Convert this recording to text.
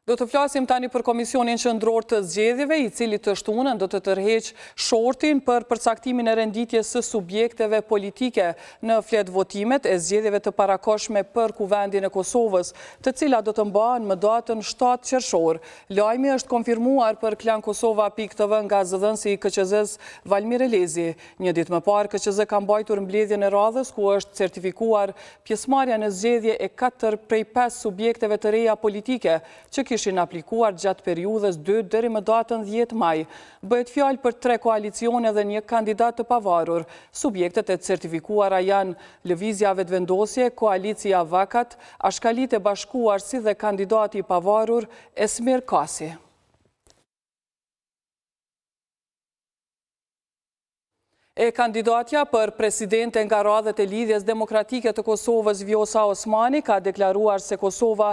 Do të flasim tani për Komisionin Qendror të Zgjedhjeve, i cili të shtunën do të tërheq shortin për përcaktimin e renditjes së subjekteve politike në flet votimet e zgjedhjeve të parakoshme për Kuvendin e Kosovës, të cilat do të mbahen më datën 7 qershor. Lajmi është konfirmuar për klankosova.tv nga zëdhënësi i KQZ-s Valmir Elezi. Një ditë më parë, KQZ ka mbajtur mbledhjen e radhës ku është certifikuar pjesëmarrja në zgjedhje e 4 prej 5 subjekteve të reja politike që kishin aplikuar gjatë periudhës 2 deri më datën 10 maj. Bëhet fjalë për 3 koalicione dhe një kandidat të pavarur. Subjektet e certifikuara janë Lëvizja Vetëvendosje, Koalicia Vakat, Ashkalit e Bashkuar si dhe kandidati i pavarur Esmir Kasi. E kandidatja për presidente nga radhët e Lidhjes Demokratike të Kosovës Vjosa Osmani ka deklaruar se Kosova